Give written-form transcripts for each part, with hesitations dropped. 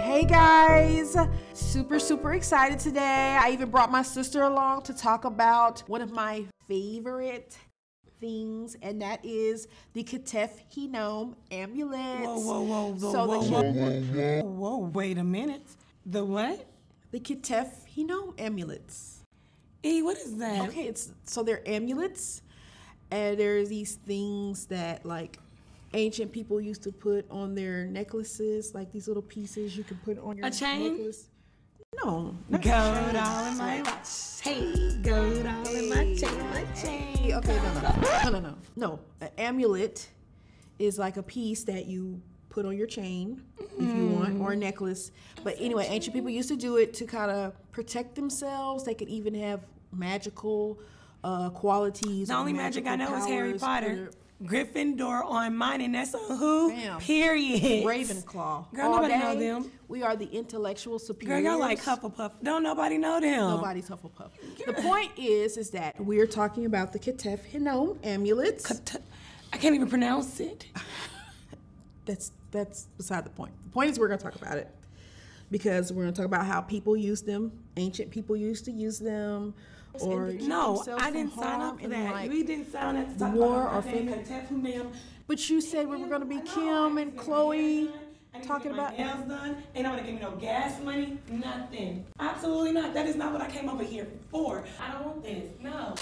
Hey guys, super excited today. I even brought my sister along to talk about one of my favorite things, and that is the Ketef Hinnom Amulets. Whoa, wait a minute. The what? The Ketef Hinnom Amulets. What is that? Okay, so they're amulets, and there's these things that like ancient people used to put on their necklaces, like these little pieces you can put on your necklace. No. Gold all in my watch. Hey, gold all in my chain, Okay, no. An amulet is like a piece that you put on your chain if you want, or a necklace. But anyway, ancient people used to do it to kind of protect themselves. They could even have magical qualities. The only magic I know is Harry Potter. Gryffindor on mine, and that's on who? Bam. Period. Ravenclaw. Girl, nobody know them. We are the intellectual superiors. Girl, y'all like Hufflepuff. Don't nobody know them. Nobody's Hufflepuff. The point is that we're talking about the Ketef Hinnom Amulets. I can't even pronounce it. That's beside the point. The point is we're going to talk about it because we're going to talk about how people use them. Ancient people used to use them. Or no, I didn't sign up for that. Like we didn't sign up to talk war about or Ketef Hinnom. But you said we were going to be Kim and Chloe talking about nails done. Ain't nobody give me no gas money, nothing. Absolutely not. That is not what I came over here for. I don't want this. No.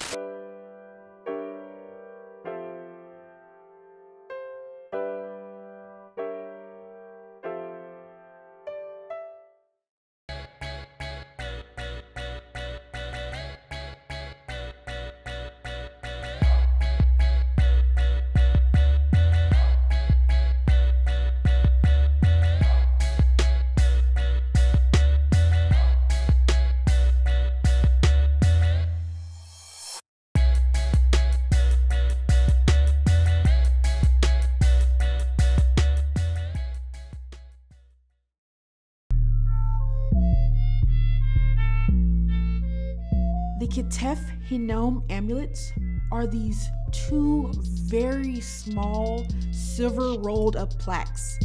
The Ketef Hinnom Amulets are these two very small silver rolled up plaques.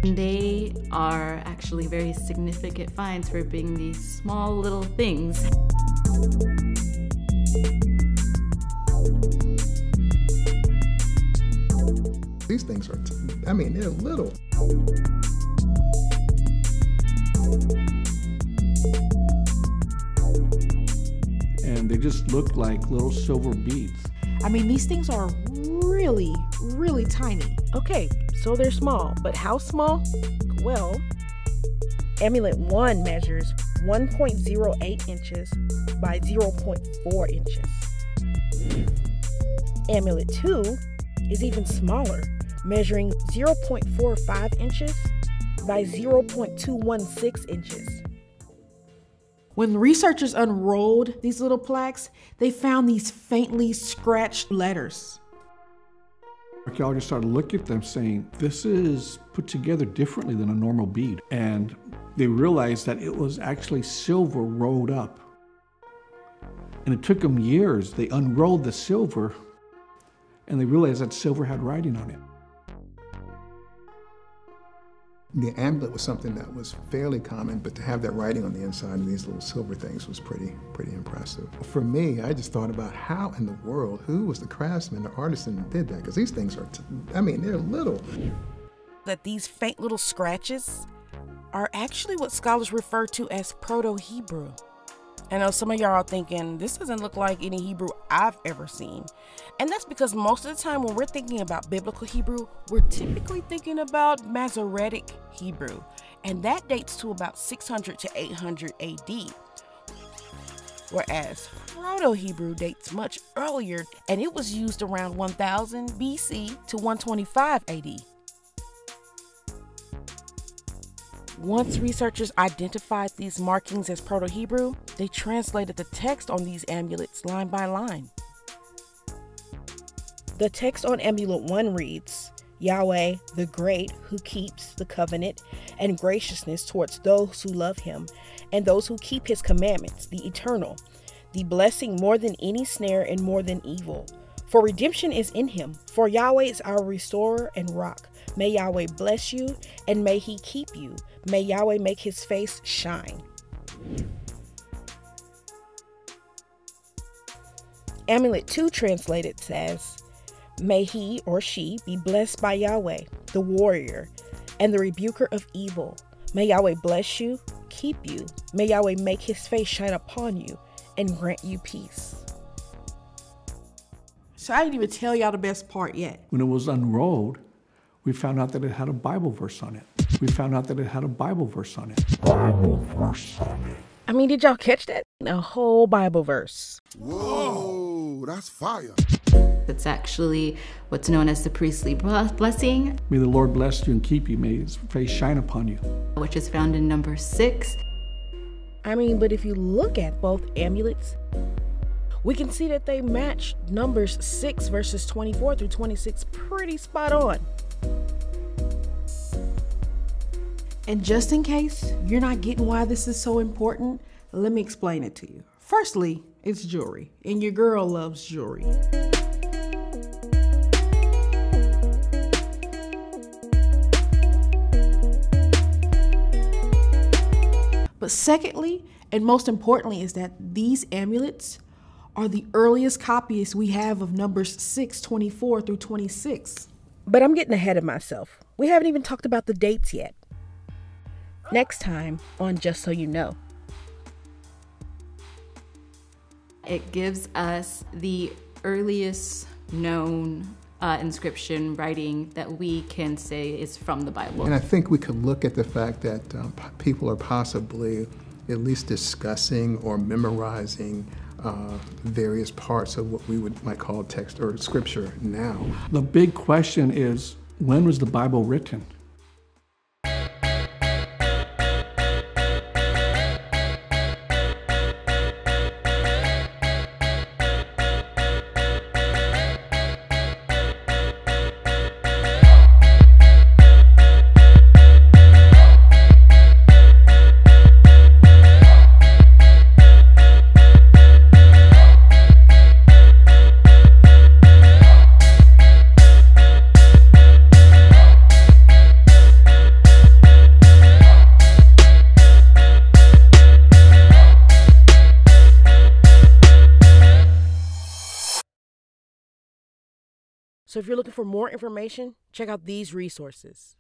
They are actually very significant finds for being these small little things. These things are, they're little. And they just look like little silver beads. These things are really tiny. Okay, so they're small, but how small? Well, Amulet 1 measures 1.08 inches by 0.4 inches. Amulet 2 is even smaller, measuring 0.45 inches by 0.216 inches. When researchers unrolled these little plaques, they found these faintly scratched letters. Archaeologists started looking at them saying, this is put together differently than a normal bead. And they realized that it was actually silver rolled up. And it took them years. They unrolled the silver and they realized that silver had writing on it. The amulet was something that was fairly common, but to have that writing on the inside of these little silver things was pretty impressive. For me, I just thought about how in the world, who was the craftsman, the artisan that did that? Because these things are, they're little. That these faint little scratches are actually what scholars refer to as Proto-Hebrew. I know some of y'all are thinking, this doesn't look like any Hebrew I've ever seen. And that's because most of the time when we're thinking about biblical Hebrew, we're typically thinking about Masoretic Hebrew. And that dates to about 600 to 800 AD. Whereas Proto-Hebrew dates much earlier, and it was used around 1000 BC to 125 AD. Once researchers identified these markings as Proto-Hebrew, they translated the text on these amulets line by line. The text on Amulet 1 reads, Yahweh, the great, who keeps the covenant and graciousness towards those who love him and those who keep his commandments, the eternal, the blessing more than any snare and more than evil, For redemption is in him. For Yahweh is our restorer and rock. May Yahweh bless you, and may he keep you. May Yahweh make his face shine. Amulet 2 translated says, may he or she be blessed by Yahweh, the warrior, and the rebuker of evil. May Yahweh bless you, keep you. May Yahweh make his face shine upon you and grant you peace. So I didn't even tell y'all the best part yet. When it was unrolled, we found out that it had a Bible verse on it. We found out that it had a Bible verse on it. I mean, did y'all catch that? A whole Bible verse. Whoa, that's fire. It's actually what's known as the priestly blessing, May the Lord bless you and keep you. May his face shine upon you. which is found in number 6. I mean, but if you look at both amulets, we can see that they match Numbers 6 verses 24 through 26 pretty spot on. And just in case you're not getting why this is so important, let me explain it to you. Firstly, it's jewelry, and your girl loves jewelry. But secondly, and most importantly, is that these amulets are the earliest copies we have of Numbers 6:24 through 26. But I'm getting ahead of myself. We haven't even talked about the dates yet. Next time on Just So You Know. It gives us the earliest known inscription writing that we can say is from the Bible. And I think we could look at the fact that people are possibly at least discussing or memorizing various parts of what we might call text or scripture now. The big question is, when was the Bible written? So if you're looking for more information, check out these resources.